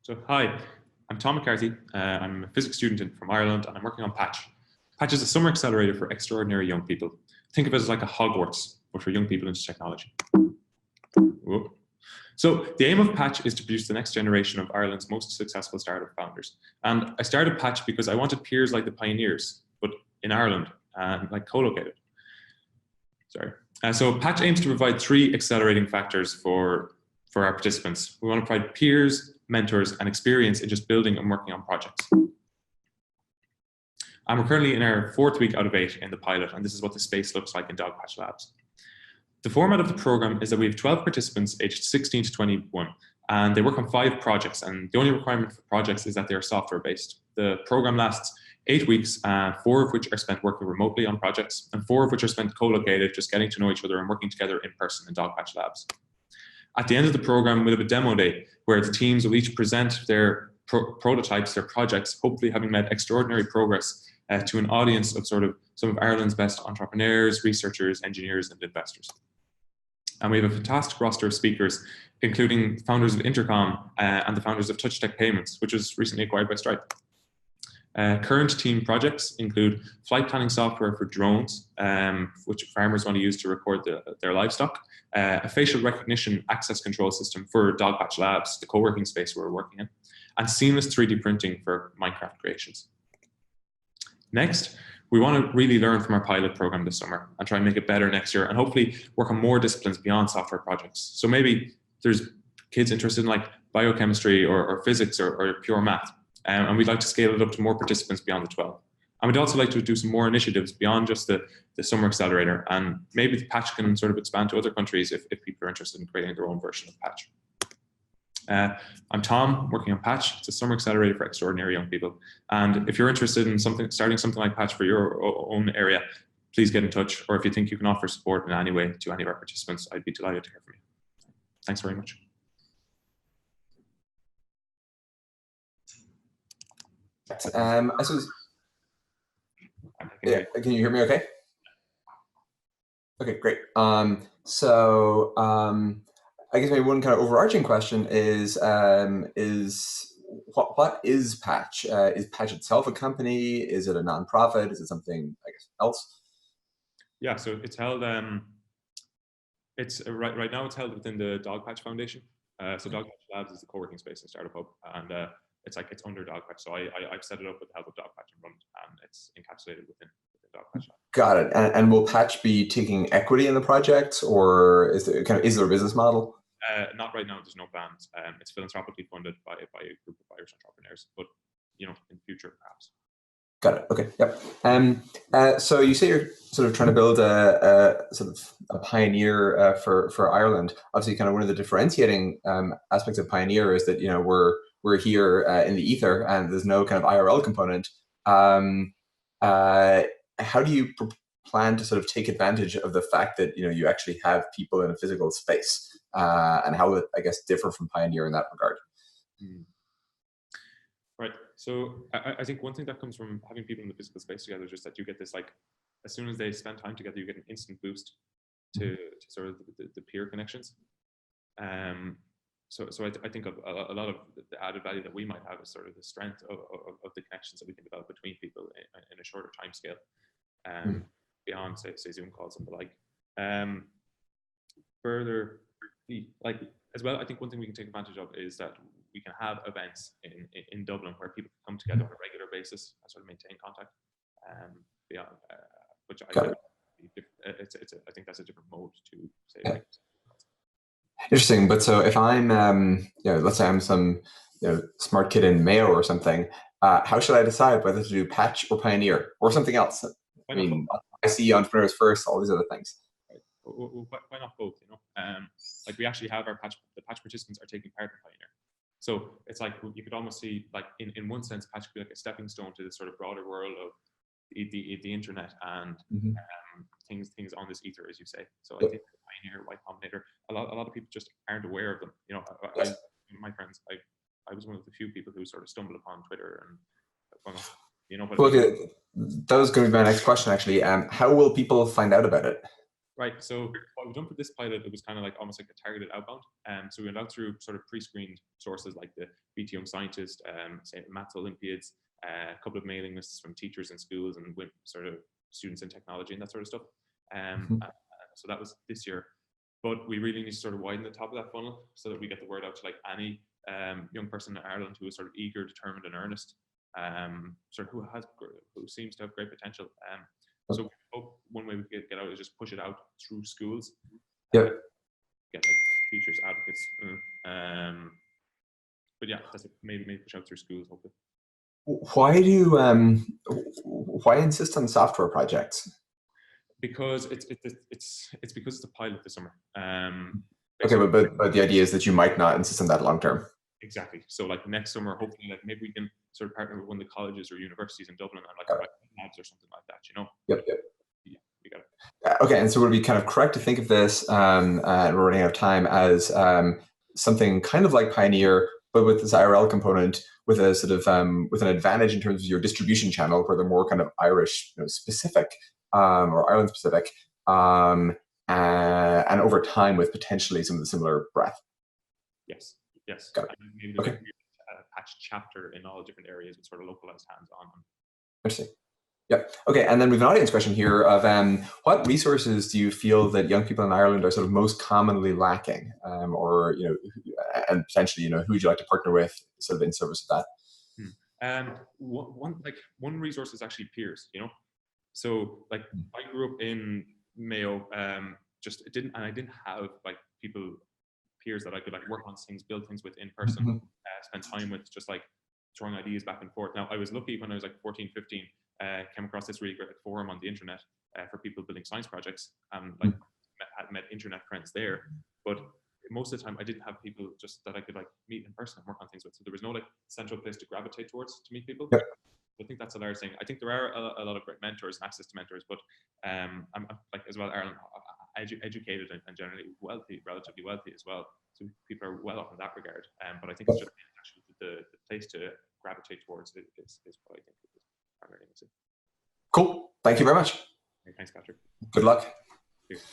So, hi, I'm Tom McCarthy. I'm a physics student from Ireland, and I'm working on Patch. Patch is a summer accelerator for extraordinary young people. Think of it as like a Hogwarts, but for young people into technology. Whoa. So, the aim of Patch is to produce the next generation of Ireland's most successful startup founders. And I started Patch because I wanted peers like the pioneers, but in Ireland, and like co-located. So Patch aims to provide three accelerating factors for our participants. We want to provide peers, mentors, and experience in just building and working on projects. And we're currently in our 4th week out of 8 in the pilot, and this is what the space looks like in Dogpatch Labs. The format of the program is that we have 12 participants aged 16 to 21, and they work on 5 projects, and the only requirement for projects is that they are software-based. The program lasts 8 weeks, 4 of which are spent working remotely on projects, and 4 of which are spent co-located, just getting to know each other and working together in person in Dogpatch Labs. At the end of the program, we'll have a demo day where the teams will each present their prototypes, their projects, hopefully having made extraordinary progress to an audience of sort of some of Ireland's best entrepreneurs, researchers, engineers, and investors. And we have a fantastic roster of speakers, including founders of Intercom and the founders of TouchTech Payments, which was recently acquired by Stripe. Current team projects include flight planning software for drones, which farmers want to use to record their livestock, a facial recognition access control system for Dogpatch Labs, the co-working space we're working in, and seamless 3D printing for Minecraft creations. Next, we want to really learn from our pilot program this summer and try and make it better next year, and hopefully work on more disciplines beyond software projects. So maybe there's kids interested in like biochemistry or physics or pure math. And we'd like to scale it up to more participants beyond the 12. And we'd also like to do some more initiatives beyond just the summer accelerator. And maybe the Patch can sort of expand to other countries if people are interested in creating their own version of Patch. I'm Tom, working on Patch. It's a summer accelerator for extraordinary young people. And if you're interested in starting something like Patch for your own area, please get in touch. Or if you think you can offer support in any way to any of our participants, I'd be delighted to hear from you. Thanks very much. I suppose, yeah, can you hear me okay? Okay, great. I guess maybe one kind of overarching question is what is Patch? Is Patch itself a company? Is it a nonprofit? Is it something, I guess, else? Yeah, so it's held, right now it's held within the Dogpatch Foundation. So Dogpatch Labs is the co-working space and startup hub, and it's under Dogpatch. So I've set it up with the help of Dogpatch and run it, and it's encapsulated within Dogpatch. Got it. And will Patch be taking equity in the project, or is there a business model? Not right now. There's no plans. It's philanthropically funded by a group of Irish entrepreneurs, but in the future, perhaps. Got it. Okay. Yep. So you say you're sort of trying to build a sort of a pioneer for Ireland. Obviously, kind of one of the differentiating aspects of pioneer is that we're here in the ether and there's no kind of IRL component. How do you plan to sort of take advantage of the fact that you actually have people in a physical space, and how would it, I guess, differ from pioneer in that regard? Right. So I think one thing that comes from having people in the physical space together is just that you get this, like, as soon as they spend time together, you get an instant boost to sort of the peer connections. So I think a lot of the added value that we might have is sort of the strength of the connections that we can develop between people in a shorter time scale, beyond say Zoom calls and the like. Further, as well, I think one thing we can take advantage of is that we can have events in Dublin where people can come together on a regular basis and sort of maintain contact. Beyond, which I think that's a different mode to say. Yeah. Interesting. But so if I'm, let's say I'm some smart kid in Mayo or something, how should I decide whether to do Patch or Pioneer or something else? I mean, I see entrepreneurs first, all these other things. Right. Well, why not both? Like we actually have the Patch participants are taking part in Pioneer. So it's like you could almost see, like, in one sense, Patch could be like a stepping stone to this sort of broader world of the internet and things on this ether, as you say. So I think Pioneer, Y Combinator, a lot of people just aren't aware of them. My friends, I was one of the few people who sort of stumbled upon Twitter and Well, that was going to be my next question, actually. How will people find out about it? Right. So what we've done for this pilot, it was kind of like almost like a targeted outbound. So we went out through sort of pre-screened sources like the BT Young Scientist, say Maths Olympiads, a couple of mailing lists from teachers in schools and with sort of students in technology and that sort of stuff. So that was this year. But we really need to sort of widen the top of that funnel so that we get the word out to like any young person in Ireland who is sort of eager, determined, and earnest, sort of who seems to have great potential. So we hope one way we could get out is just push it out through schools. Yep. Get like teachers, advocates. But yeah, that's it. Maybe push out through schools, hopefully. Why insist on software projects? Because it's because it's a pilot this summer. Okay, but the idea is that you might not insist on that long term. Exactly. So like next summer, hopefully, like maybe we can sort of partner with one of the colleges or universities in Dublin and like labs or something like that. You know. Yep. Yeah, we got it. Okay, and so would it be kind of correct to think of this, and we're running out of time, as something kind of like Pioneer, but with this IRL component, with a sort of with an advantage in terms of your distribution channel, where they're more kind of Irish specific or Ireland specific, and over time with potentially some of the similar breadth. Yes. Got it. Maybe okay. A patch chapter in all different areas with sort of localized hands on them. Interesting. Yep. Okay, and then we have an audience question here of what resources do you feel that young people in Ireland are sort of most commonly lacking, or and potentially who would you like to partner with sort of in service of that? One resource is actually peers. So like I grew up in Mayo, I didn't have like peers that I could like work on things, build things with in person, spend time with, just like throwing ideas back and forth. Now I was lucky when I was like 14, 15. Came across this really great forum on the internet for people building science projects, and like met internet friends there. But most of the time, I didn't have people just that I could like meet in person and work on things with. So there was no like central place to gravitate towards to meet people. Yep. I think that's a large thing. I think there are a lot of great mentors and access to mentors, but I'm like as well, Ireland, educated and generally wealthy, relatively wealthy as well. So people are well off in that regard. But I think it's just actually the place to gravitate towards is what I think. Cool. Thank you very much. Thanks, Patrick. Good luck. Cheers.